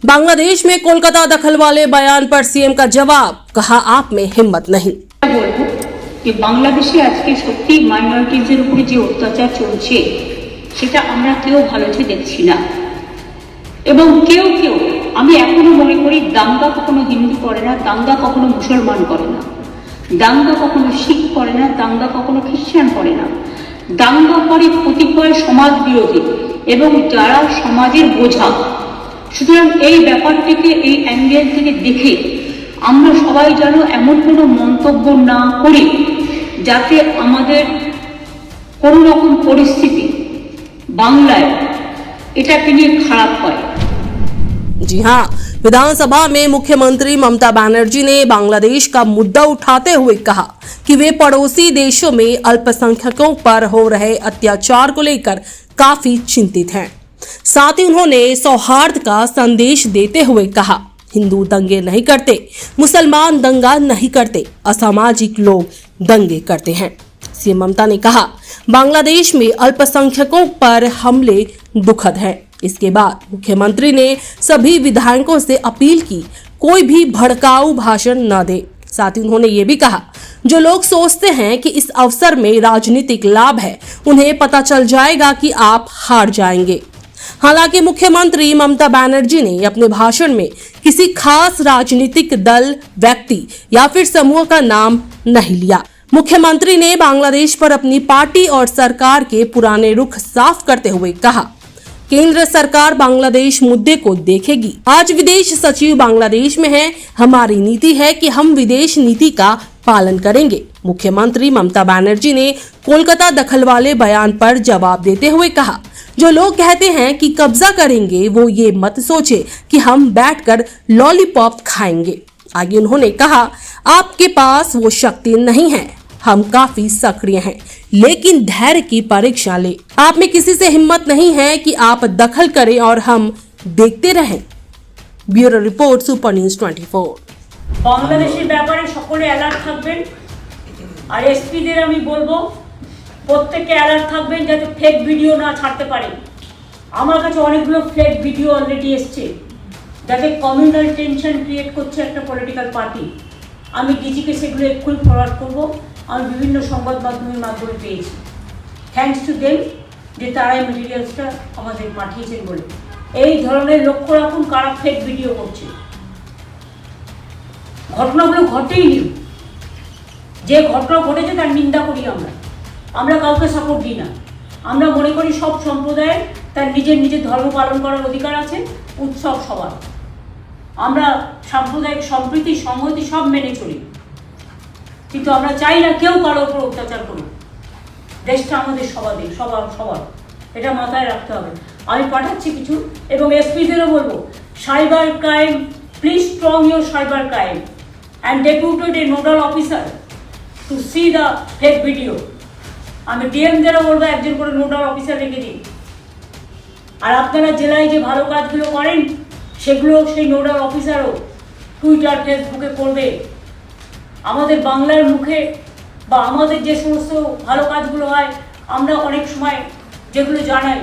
बांग्लादेश में कोलकाता दखल वाले बयान पर सीएम का जवाब, कहा आप में हिम्मत नहीं। বলবো যে বাংলাদেশে আজকে সত্যি মাইনরিটিজের উপরে যে অত্যাচার চলছে সেটা আমরা কেউ ভালো চোখে দেখছি না এবং কেউ আমি এখনো মনে করি দাঙ্গা কখনো হিন্দু করে না, দাঙ্গা কখনো মুসলমান করে না, দাঙ্গা কখনো শিখ করে না, দাঙ্গা কখনো খ্রিস্টান করে না, দাঙ্গা করে কতিপয় সমাজ বিরোধী এবং যারা সমাজের বোঝা। সুতরাং এই ব্যাপারটিকে এই অ্যাঙ্গেল থেকে দেখে আমরা সবাই যেন এমন কোনো মন্তব্য না করি যাতে আমাদের কোনো রকম পরিস্থিতি বাংলায় এটাকে নিয়ে খারাপ হয়। जी हाँ, विधानसभा में मुख्यमंत्री ममता बनर्जी ने बांग्लादेश का मुद्दा उठाते हुए कहा कि वे पड़ोसी देशों में अल्पसंख्यकों पर हो रहे अत्याचार को लेकर काफी चिंतित हैं। साथ ही उन्होंने सौहार्द का संदेश देते हुए कहा, हिंदू दंगे नहीं करते, मुसलमान दंगा नहीं करते, असामाजिक लोग दंगे करते हैं। सीएम ममता ने कहा, बांग्लादेश में अल्पसंख्यकों पर हमले दुखद हैं। इसके बाद मुख्यमंत्री ने सभी विधायकों से अपील की कोई भी भड़काऊ भाषण न दे। साथ ही उन्होंने ये भी कहा, जो लोग सोचते हैं कि इस अवसर में राजनीतिक लाभ है, उन्हें पता चल जाएगा कि आप हार जाएंगे। हालांकि मुख्यमंत्री ममता बनर्जी ने अपने भाषण में किसी खास राजनीतिक दल, व्यक्ति या फिर समूह का नाम नहीं लिया। मुख्यमंत्री ने बांग्लादेश पर अपनी पार्टी और सरकार के पुराने रुख साफ करते हुए कहा, केंद्र सरकार बांग्लादेश मुद्दे को देखेगी। आज विदेश सचिव बांग्लादेश में है, हमारी नीति है कि हम विदेश नीति का पालन करेंगे। मुख्यमंत्री ममता बनर्जी ने कोलकाता दखल वाले बयान पर जवाब देते हुए कहा, जो लोग कहते हैं कि कब्जा करेंगे वो ये मत सोचे कि हम बैठकर लॉलीपॉप खाएंगे। आगे उन्होंने कहा, आपके पास वो शक्ति नहीं है, हम काफी सक्रिय हैं, लेकिन धैर्य की परीक्षा ले। आप में किसी से हिम्मत नहीं है कि आप दखल करें और हम देखते रहें। Bureau report, super news 24। বাংলাদেশের ব্যাপারে সকলে অ্যালার্ট থাকবেন আর এসপিদের আমি বলবো প্রত্যেককে অ্যালার্ট থাকবেন যাতে ফেক ভিডিও না ছাড়তে পারে। আমার কাছে অনেকগুলো ফেক ভিডিও অলরেডি এসছে যাতে কমিউনাল টেনশন ক্রিয়েট করছে একটা পলিটিক্যাল পার্টি। আমি ডিজিকে সেগুলো এক্ষুনি ফরওয়ার্ড করবো। আমি বিভিন্ন সংবাদ মাধ্যমের মাধ্যমে পেয়েছি, থ্যাঙ্কস টু দেম যে তারা এই মেটেরিয়ালসটা আমাদের পাঠিয়েছেন বলে। এই ধরনের লক্ষ্য রাখুন কারা ফেক ভিডিও করছে। ঘটনাগুলো ঘটেইনি, যে ঘটনা ঘটেছে তার নিন্দা করি আমরা কাউকে সাপোর্ট দিই না। আমরা মনে করি সব সম্প্রদায়ের তার নিজের ধর্ম পালন করার অধিকার আছে, উৎসব সবার। আমরা সাম্প্রদায়িক সম্প্রীতি সংহতি সব মেনে চলি, কিন্তু আমরা চাই না কেউ কারোর উপর অত্যাচার করুক। দেশটা আমাদের সবার এটা মাথায় রাখতে হবে। আমি পাঠাচ্ছি কিছু এবং এসপিদেরও বলবো, cyber crime please strong your cyber crime and deputed a nodal officer to see the fake video. আমি ডিএমদেরও বলবো একজন করে নোডাল অফিসার রেখে দিন। আর আপনারা জেলায় যে ভালো কাজগুলো করেন সেগুলো সেই নোডাল অফিসারও টুইটার ফেসবুকে করবে। আমাদের বাংলার মুখে বা আমাদের যে সমস্ত ভালো কাজগুলো হয় আমরা অনেক সময় যেগুলো জানাই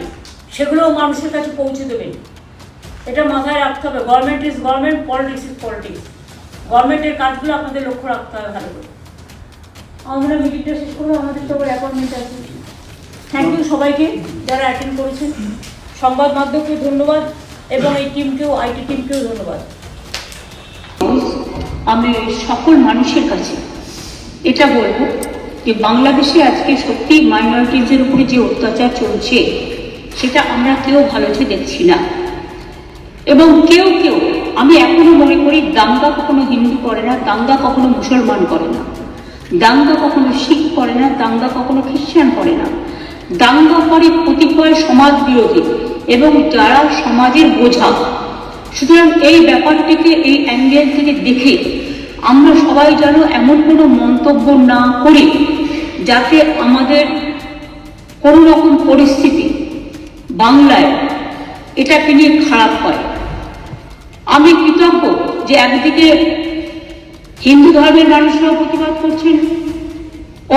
সেগুলোও মানুষের কাছে পৌঁছে দেবেন। এটা মাথায় রাখতে হবে। Government is government, politics is politics. গভর্নমেন্টের কাজগুলো আপনাদের লক্ষ্য রাখতে হবে ভালো করে। আমরা মিটিংটা শেষ করবো, আমাদের সবার অ্যাপয়েন্টমেন্ট আছে। থ্যাংক ইউ সবাইকে যারা অ্যাটেন্ড করেছেন। সংবাদ মাধ্যমকে ধন্যবাদ এবং এই টিমকেও, আইটি টিমকেও ধন্যবাদ। আমি সকল মানুষের কাছে এটা বলবো যে বাংলাদেশে আজকে সত্যি মাইনরিটিজের উপরে যে অত্যাচার চলছে সেটা আমরা কেউ ভালো চোখে দেখছি না এবং কেউ আমি এখনো মনে করি দাঙ্গা কখনো হিন্দু করে না, দাঙ্গা কখনো মুসলমান করে না, দাঙ্গা কখনো শিখ করে না, দাঙ্গা কখনো খ্রিস্টান করে না, দাঙ্গা করে কতিপয় সমাজ বিরোধী এবং যারা সমাজের বোঝা। সুতরাং এই ব্যাপারটিকে এই অ্যাঙ্গেল থেকে দেখে আমরা সবাই যেন এমন কোনো মন্তব্য না করি যাতে আমাদের কোনো রকম পরিস্থিতি বাংলায় এটাকে নিয়ে খারাপ হয়। আমি কৃতজ্ঞ যে একদিকে হিন্দু ধর্মের মানুষরাও প্রতিবাদ করছেন,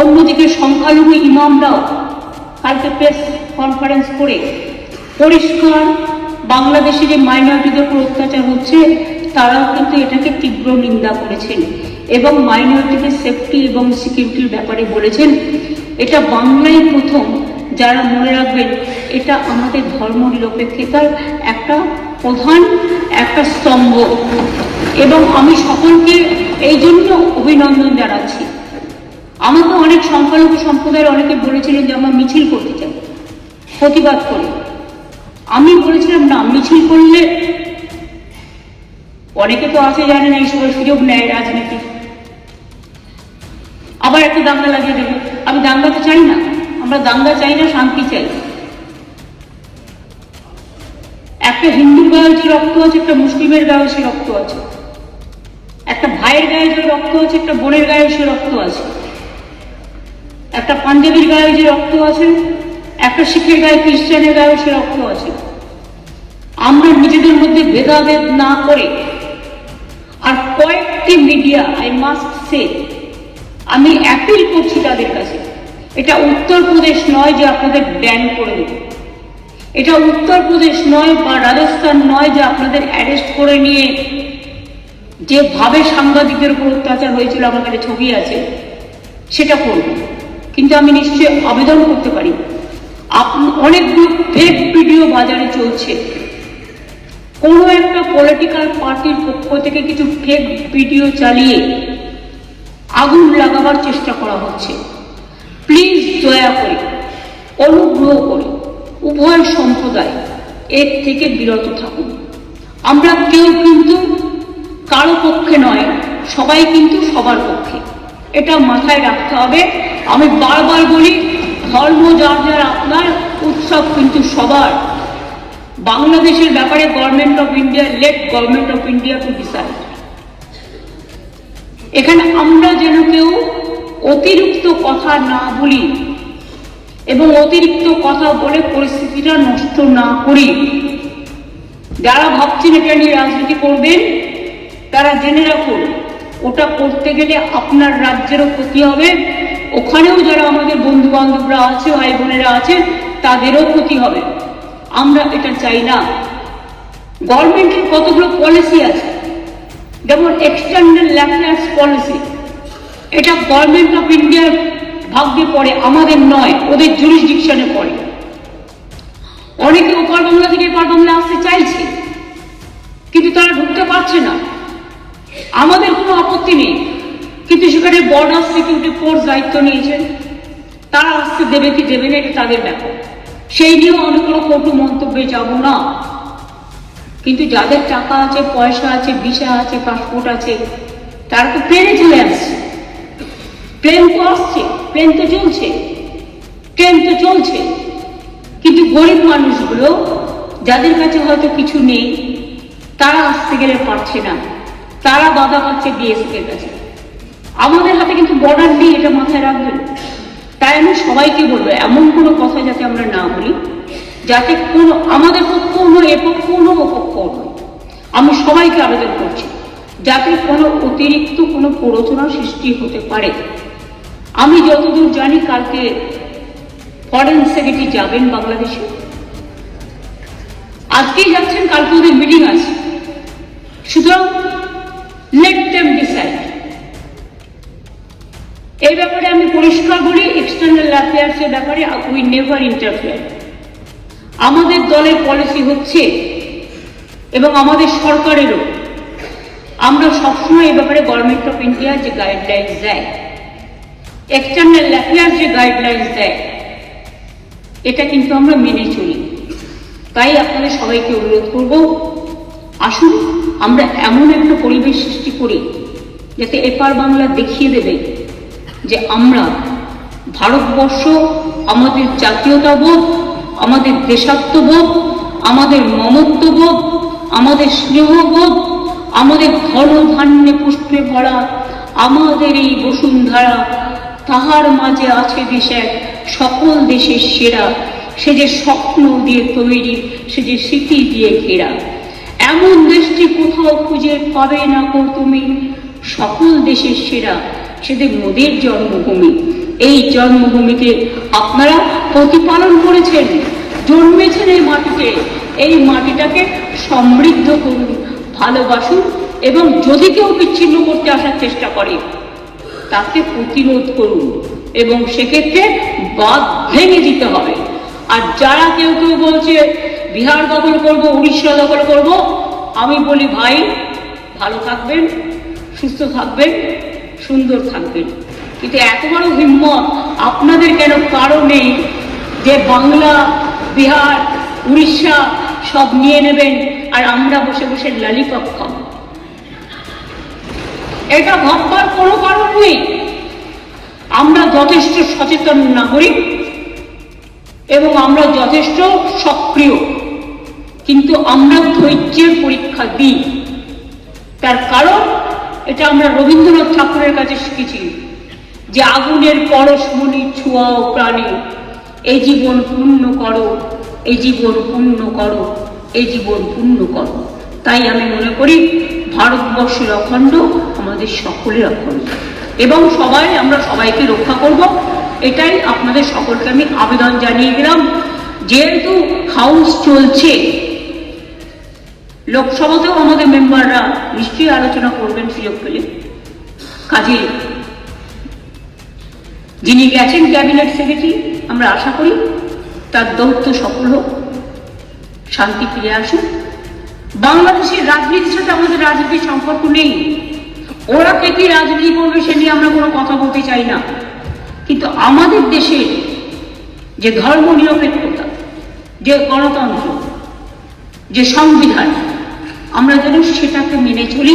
অন্যদিকে সংখ্যালঘু ইমামরাও কালকে প্রেস কনফারেন্স করে পরিষ্কার বাংলাদেশে যে মাইনরিটিদের উপর অত্যাচার হচ্ছে তারাও কিন্তু এটাকে তীব্র নিন্দা করেছেন এবং মাইনরিটিদের সেফটি এবং সিকিউরিটির ব্যাপারে বলেছেন এটা বাংলায় প্রথম। যারা মনে রাখবেন এটা আমাদের ধর্মনিরপেক্ষতার একটা প্রধান একটা স্তম্ভ এবং আমি সকলকে এই জন্য অভিনন্দন জানাচ্ছি। আমাকে অনেক সংখ্যালঘু সম্প্রদায়ের অনেকে বলেছিলেন যে আমরা মিছিল করতে চাই প্রতিবাদ করে। আমি বলেছিলাম না, মিছিল করলে অনেকে তো আছে জানে না এই সময় সুযোগ নেয় রাজনীতি, আবার একটা দাঙ্গা লাগিয়ে দেবে। আমি দাঙ্গা তো চাই না, আমরা দাঙ্গা চাই না, শান্তি চাই। একটা হিন্দুর গায়ে যে রক্ত আছে একটা মুসলিমের গায়ে সে রক্ত আছে, একটা ভাইয়ের গায়ে যে রক্ত আছে একটা বোনের গায়ে সে রক্ত আছে, একটা পাঞ্জাবির গায়ে যে রক্ত আছে একটা শিখের গায়ে খ্রিস্টানের গায়ে সে রক্ত আছে। আমরা নিজেদের মধ্যে ভেদাভেদ না করে আর কয়েকটি মিডিয়া আই মাস্ট সে আমি অ্যাপিল করছি তাদের কাছে, এটা উত্তরপ্রদেশ নয় যে আপনাদের ব্যান করে দেব, এটা উত্তরপ্রদেশ নয় বা রাজস্থান নয় যে আপনাদের অ্যারেস্ট করে নিয়ে যেভাবে সাংবাদিকদের উপর অত্যাচার হয়েছিল আমার কাছে ছবি আছে সেটা করব। কিন্তু আমি নিশ্চয়ই আবেদন করতে পারি, অনেকগুলো ফেক ভিডিও বাজারে চলছে, কোনো একটা পলিটিক্যাল পার্টির পক্ষ থেকে কিছু ফেক ভিডিও চালিয়ে আগুন লাগাবার চেষ্টা করা হচ্ছে। প্লিজ দয়া করে অনুগ্রহ করে উভয় সম্প্রদায় এর থেকে বিরত থাকুন। আমরা কেউ কিন্তু কারো পক্ষে নয়, সবাই কিন্তু সবার পক্ষে, এটা মাথায় রাখতে হবে। আমি বারবার বলি ধর্ম যার যার আপনার, উৎসব কিন্তু সবার। বাংলাদেশের ব্যাপারে government of India, late government of India to decide. এখানে আমরা যেন কেউ অতিরিক্ত কথা না বলি এবং অতিরিক্ত কথা বলে পরিস্থিতিটা নষ্ট না করি। যারা ভাবছেন এটা নিয়ে রাজনীতি করবেন তারা জেনে রাখুন ওটা করতে গেলে আপনার রাজ্যেরও ক্ষতি হবে, ওখানেও যারা আমাদের বন্ধু বান্ধবরা আছে, ভাই বোনেরা আছে, তাদেরও ক্ষতি হবে। আমরা এটা চাই না। গভর্নমেন্টের কতগুলো পলিসি আছে, যেমন এক্সটার্নাল অ্যাফেয়ার্স পলিসি, এটা গভর্নমেন্ট অফ ইন্ডিয়ার ভাগ্যে পড়ে, আমাদের নয়, ওদের জুরিসডিকশনে পড়ে। অনেকে ওপার বাংলা থেকে এপার বাংলা আসতে চাইছে কিন্তু তারা ঢুকতে পারছে না। আমাদের কোনো আপত্তি নেই, কিন্তু সেখানে বর্ডার সিকিউরিটি ফোর্স দায়িত্ব নিয়েছেন, তারা আসতে দেবে কি দেবে না এটা তাদের ব্যাপার, সেই নিয়েও আমি কোনো কটু মন্তব্যে যাব না। কিন্তু যাদের টাকা আছে, পয়সা আছে, ভিসা আছে, পাসপোর্ট আছে, তারা তো প্লেনে চলে আসছে। প্লেন তো আসছে, প্লেন তো চলছে, ট্রেন তো চলছে, কিন্তু গরিব মানুষগুলো যাদের কাছে হয়তো কিছু নেই তারা আসতে গেলে পারছে না, তারা বাধা পাচ্ছে বিএসএফ এর কাছে। আমাদের হাতে কিন্তু বর্ডার নেই, এটা মাথায় রাখবেন। তাই আমি সবাইকে বলবো এমন কোনো কথা যাতে আমরা না বলি যাতে কোনো আমাদের পক্ষও নয়, এ পক্ষও নয়, ও পক্ষও নয়। আমি সবাইকে আবেদন করছি যাতে কোনো অতিরিক্ত কোনো প্ররোচনা সৃষ্টি হতে পারে। আমি যতদূর জানি কালকে ফরেন সেক্রেটারি যাবেন বাংলাদেশে, আজকেই যাচ্ছেন, কালকে ওদের মিটিং আছে। সুতরাং লেট দেম ডিসাইড। এই ব্যাপারে আমি পরিষ্কার বলি, এক্সটার্নাল অ্যাফেয়ার্স এর ব্যাপারে উই নেভার ইন্টারফেয়ার। আমাদের দলের পলিসি হচ্ছে এবং আমাদের সরকারেরও, আমরা সবসময় এই ব্যাপারে গভর্নমেন্ট অফ ইন্ডিয়া যে গাইডলাইন্স দেয়, এক্সটার্নাল অ্যাফেয়ার্স যে গাইডলাইন্স দেয়, এটা কিন্তু আমরা মেনে চলি। তাই আপনাদের সবাইকে অনুরোধ করব, আসুন আমরা এমন একটা পরিবেশ সৃষ্টি করি যাতে এপার বাংলা দেখিয়ে দেবে যে আমরা ভারতবর্ষ, আমাদের জাতীয়তাবোধ, আমাদের দেশাত্মবোধ, আমাদের মমত্ববোধ, আমাদের স্নেহবোধ, আমাদের ধনধান্যে পুষ্পে ভরা আমাদের এই বসুন্ধরা, তাহার মাঝে আছে দেশ এক সকল দেশের সেরা, সে যে স্বপ্ন দিয়ে তৈরি, সে যে স্মৃতি দিয়ে ঘেরা। এমন দেশটি কোথাও খুঁজে পাবে না কো তুমি, সকল দেশের সেরা, সেদের মোদের জন্মভূমি। এই জন্মভূমিকে আপনারা প্রতিপালন করেছেন, জন্মেছেন এই মাটিতে, এই মাটিটাকে সমৃদ্ধ করুন, ভালোবাসুন, এবং যদি কেউ বিচ্ছিন্ন করতে আসার চেষ্টা করে তাকে প্রতিরোধ করুন, এবং সেক্ষেত্রে বাঁধ ভেঙে দিতে হবে। আর যারা কেউ কেউ বলছে বিহার দখল করব, উড়িষ্যা দখল করব, আমি বলি ভাই ভালো থাকবেন, সুস্থ থাকবেন, সুন্দর থাকবেন, কিন্তু এত বড় হিম্মত আপনাদের কেন কারো নেই যে বাংলা, বিহার, উড়িষ্যা সব নিয়ে নেবেন আর আমরা বসে বসে লালিপপ খাবো? এটা ভাববার কোনো কারণ নেই। আমরা যথেষ্ট সচেতন নাগরিক এবং আমরা যথেষ্ট সক্রিয়, কিন্তু আমরা ধৈর্যের পরীক্ষা দিই। তার কারণ এটা আমরা রবীন্দ্রনাথ ঠাকুরের কাছে শিখেছি যে আগুনের পরশমণি ছোঁয়াও প্রাণে, এই জীবন পূর্ণ করো, এই জীবন পূর্ণ করো, এই জীবন পূর্ণ করো। তাই আমি মনে করি ভারতবর্ষের অখণ্ড আমাদের সকলের অখণ্ড, এবং আমরা সবাইকে রক্ষা করব। এটাই আপনাদের সকলকে আমি আবেদন জানিয়ে গেলাম। যেহেতু হাউস চলছে, লোকসভাতেও আমাদের মেম্বাররা নিশ্চয়ই আলোচনা করবেন সুযোগ পেলে। কাজে যিনি গেছেন ক্যাবিনেট সেক্রেটারি, আমরা আশা করি তার দৌত্য সফল হোক, শান্তি ফিরে আসুক। বাংলাদেশের রাজনীতির সাথে আমাদের রাজনীতির সম্পর্ক নেই। ওরা কে কি রাজনীতি করবে সে নিয়ে আমরা কোনো কথা বলতে চাই না, কিন্তু আমাদের দেশের যে ধর্ম নিরপেক্ষতা, যে গণতন্ত্র, যে সংবিধান, আমরা যেন সেটাকে মেনে চলি।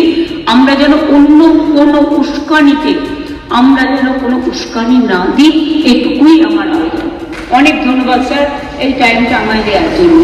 আমরা যেন অন্য কোনো উস্কানিতে কোনো উস্কানি না দিই, এটুকুই আমার আবেদন। অনেক ধন্যবাদ স্যার এই টাইমটা আমায় দেওয়ার জন্য।